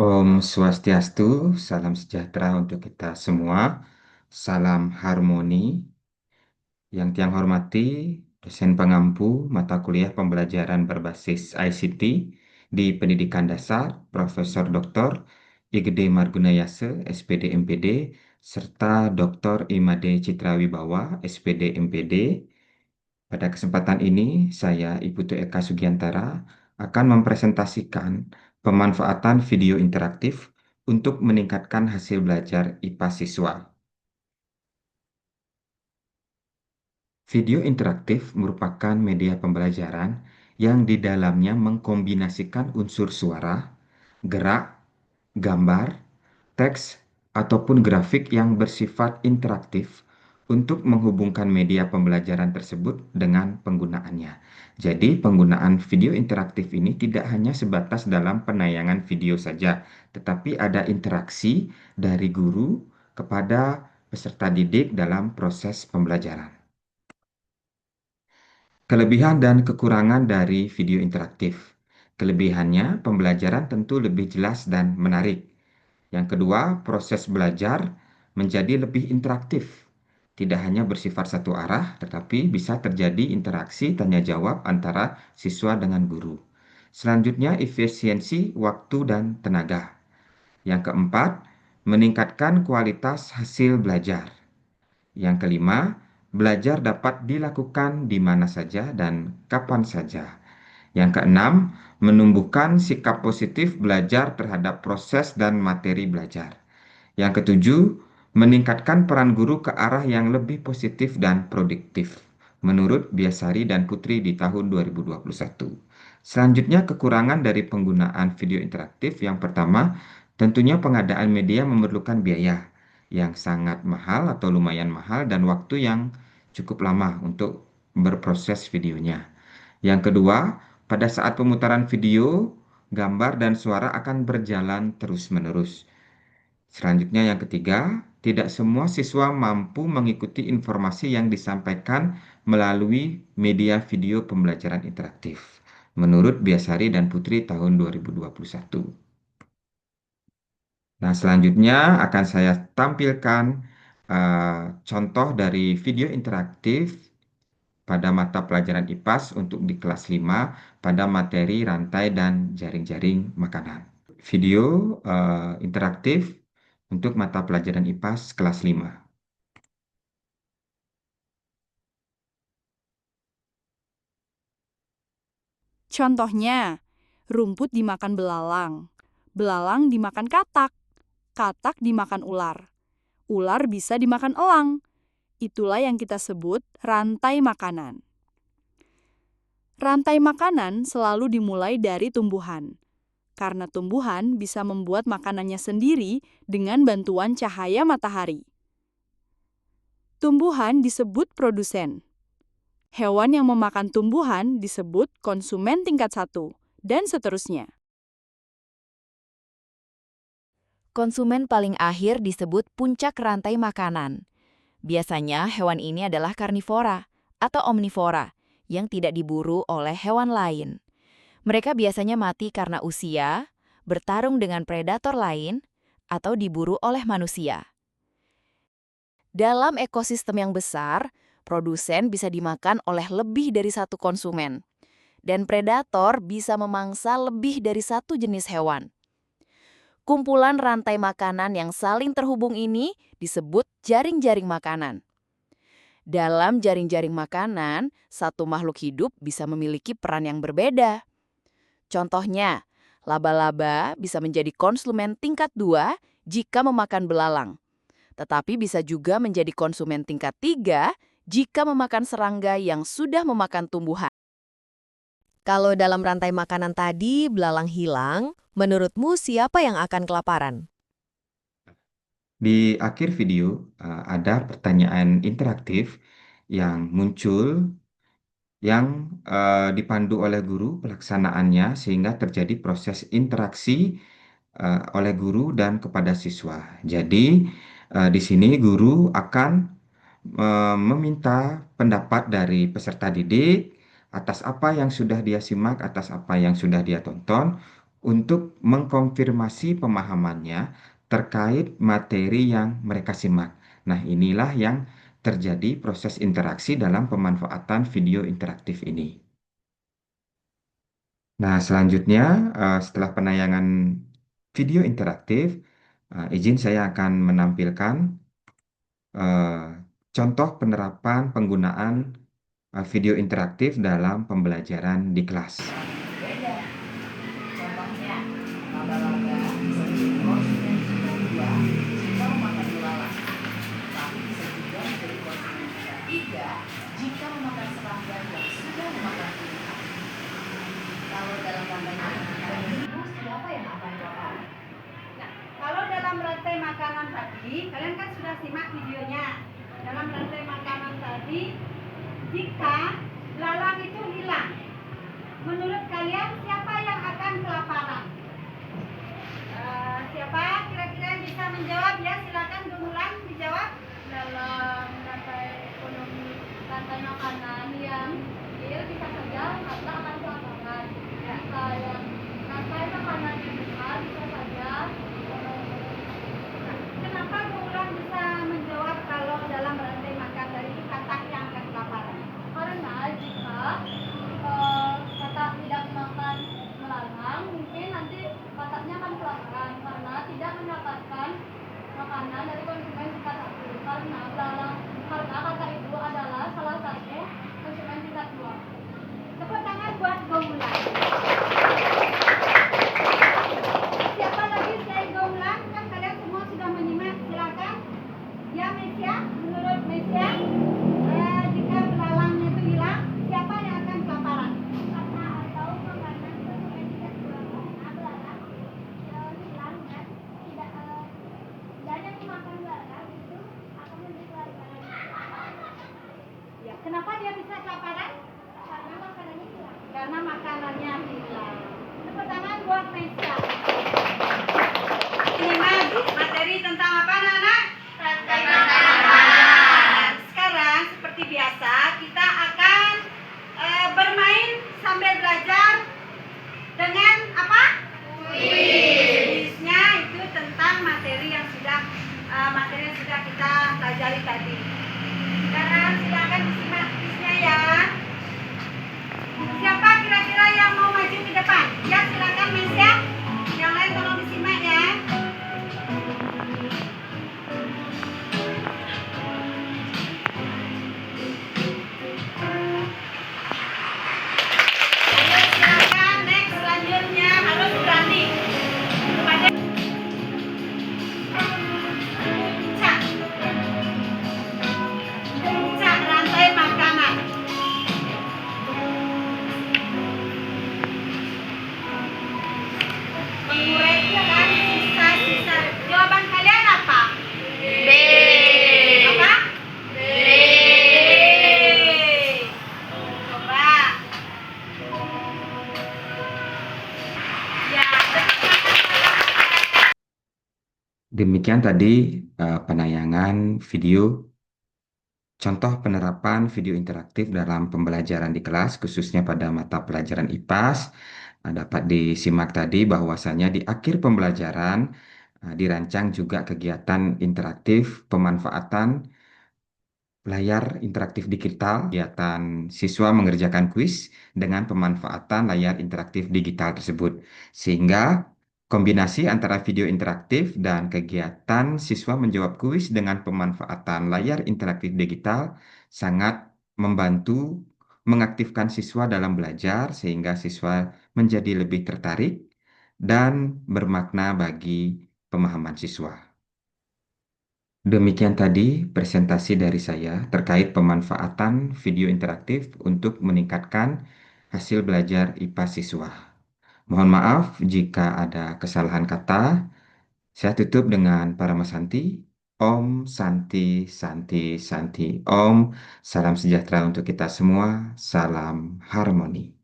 Om Swastiastu, salam sejahtera untuk kita semua. Salam harmoni. Yang tiang hormati, dosen pengampu mata kuliah pembelajaran berbasis ICT di Pendidikan Dasar, Profesor Dr. Igede Margunayase, SPD MPD, serta Dr. Imade Citrawibawa, SPD MPD. Pada kesempatan ini, saya, Ibu Tu Eka Sugiantara, akan mempresentasikan pemanfaatan video interaktif untuk meningkatkan hasil belajar IPA siswa. Video interaktif merupakan media pembelajaran yang di dalamnya mengkombinasikan unsur suara, gerak, gambar, teks, ataupun grafik yang bersifat interaktif untuk menghubungkan media pembelajaran tersebut dengan penggunaannya. Jadi, penggunaan video interaktif ini tidak hanya sebatas dalam penayangan video saja, tetapi ada interaksi dari guru kepada peserta didik dalam proses pembelajaran. Kelebihan dan kekurangan dari video interaktif. Kelebihannya, pembelajaran tentu lebih jelas dan menarik. Yang kedua, proses belajar menjadi lebih interaktif. Tidak hanya bersifat satu arah, tetapi bisa terjadi interaksi tanya jawab antara siswa dengan guru. Selanjutnya, efisiensi waktu dan tenaga. Yang keempat, meningkatkan kualitas hasil belajar. Yang kelima, belajar dapat dilakukan di mana saja dan kapan saja. Yang keenam, menumbuhkan sikap positif belajar terhadap proses dan materi belajar. Yang ketujuh, meningkatkan peran guru ke arah yang lebih positif dan produktif, menurut Biasari dan Putri di tahun 2021. Selanjutnya, kekurangan dari penggunaan video interaktif. Yang pertama, tentunya pengadaan media memerlukan biaya yang sangat mahal atau lumayan mahal dan waktu yang cukup lama untuk berproses videonya. Yang kedua, pada saat pemutaran video, gambar dan suara akan berjalan terus-menerus. Selanjutnya yang ketiga, tidak semua siswa mampu mengikuti informasi yang disampaikan melalui media video pembelajaran interaktif. Menurut Biasari dan Putri tahun 2021. Nah, selanjutnya akan saya tampilkan contoh dari video interaktif pada mata pelajaran IPAS untuk di kelas 5 pada materi rantai dan jaring-jaring makanan. Video interaktif untuk mata pelajaran IPAS kelas 5. Contohnya, rumput dimakan belalang, belalang dimakan katak, katak dimakan ular, ular bisa dimakan elang. Itulah yang kita sebut rantai makanan. Rantai makanan selalu dimulai dari tumbuhan, karena tumbuhan bisa membuat makanannya sendiri dengan bantuan cahaya matahari. Tumbuhan disebut produsen. Hewan yang memakan tumbuhan disebut konsumen tingkat 1, dan seterusnya. Konsumen paling akhir disebut puncak rantai makanan. Biasanya hewan ini adalah karnivora atau omnivora yang tidak diburu oleh hewan lain. Mereka biasanya mati karena usia, bertarung dengan predator lain, atau diburu oleh manusia. Dalam ekosistem yang besar, produsen bisa dimakan oleh lebih dari satu konsumen, dan predator bisa memangsa lebih dari satu jenis hewan. Kumpulan rantai makanan yang saling terhubung ini disebut jaring-jaring makanan. Dalam jaring-jaring makanan, satu makhluk hidup bisa memiliki peran yang berbeda. Contohnya, laba-laba bisa menjadi konsumen tingkat 2 jika memakan belalang, tetapi bisa juga menjadi konsumen tingkat 3 jika memakan serangga yang sudah memakan tumbuhan. Kalau dalam rantai makanan tadi belalang hilang, menurutmu siapa yang akan kelaparan? Di akhir video ada pertanyaan interaktif yang muncul yang dipandu oleh guru pelaksanaannya sehingga terjadi proses interaksi oleh guru dan kepada siswa. Jadi di sini guru akan meminta pendapat dari peserta didik atas apa yang sudah dia simak, atas apa yang sudah dia tonton untuk mengkonfirmasi pemahamannya terkait materi yang mereka simak. Nah, inilah yang terjadi proses interaksi dalam pemanfaatan video interaktif ini. Nah, selanjutnya, setelah penayangan video interaktif, izin saya akan menampilkan eh, contoh penerapan penggunaan video interaktif dalam pembelajaran di kelas. Contohnya, laba-laba bisa menjadi konsumen kedua jika memakan belalang. Tapi bisa juga menjadi konsumen ketiga jika memakan serangga yang sudah memakan ikan. Kalau dalam rantai makanan ibu, siapa yang akan lapar? Nah, kalau dalam rantai makanan tadi, kalian kan sudah simak videonya. Dalam rantai makanan tadi, jika belalang itu hilang, menurut kalian siapa yang akan kelaparan? Siapa kira-kira yang bisa menjawab? Ya, silakan Gumulan dijawab. Dalam rantai ekonomi, rantai makanan yang kecil bisa saja harta akan kelaparan. Jika yang rantai makanan yang besar bisa saja. Kenapa Gumulan bisa menjawab kalau dalam rantai makan dari katak yang akan kelaparan? Karena jika katak tidak makan belalang, mungkin nanti kataknya akan kelaparan karena tidak mendapatkan makanan dari konsumen tingkat 1. Karena belalang, karena katak itu adalah salah satu konsumen tingkat 2. Tepuk tangan buat Gumulan. Siapa lagi selain Gumulan? Kan kalian semua sudah menyimak. Silakan. Ya, Mesia, menurut Mesia, jika belalangnya itu hilang, siapa yang akan kelaparan? Karena atau makanan konsumen tidak kurang, karena belalang hilang dan tidak yang memakan belalang itu akan menjadi kelaparan. Ya, kenapa dia bisa kelaparan? Karena makanannya hilang. Karena makanannya hilang. Tepuk tangan buat Mesia. Ini materi tentang apa, anak-anak? Rantai makanan. Sekarang seperti biasa kita akan bermain sambil belajar dengan apa? Kuisnya itu tentang materi yang sudah kita pelajari tadi. Sekarang silakan disimak kuisnya ya. Siapa kira-kira yang mau maju ke depan? Ya, silakan Mesia. Yang lain tolong disimak ya. Ayo silakan next, selanjutnya harus berani kepada puncak rantai makanan. Menguraikan sisa-sisa. Jawaban kalian apa? B. Apa? B. Coba. Ya, Demikian tadi penayangan video contoh penerapan video interaktif dalam pembelajaran di kelas, khususnya pada mata pelajaran IPAS. Dapat disimak tadi bahwasanya di akhir pembelajaran dirancang juga kegiatan interaktif pemanfaatan layar interaktif digital, kegiatan siswa mengerjakan kuis dengan pemanfaatan layar interaktif digital tersebut. Sehingga kombinasi antara video interaktif dan kegiatan siswa menjawab kuis dengan pemanfaatan layar interaktif digital sangat membantu mengaktifkan siswa dalam belajar sehingga siswa menjadi lebih tertarik dan bermakna bagi pemahaman siswa. Demikian tadi presentasi dari saya terkait pemanfaatan video interaktif untuk meningkatkan hasil belajar IPA siswa. Mohon maaf jika ada kesalahan kata. Saya tutup dengan Paramasanti. Om Santi Santi Santi Om. Salam sejahtera untuk kita semua. Salam harmoni.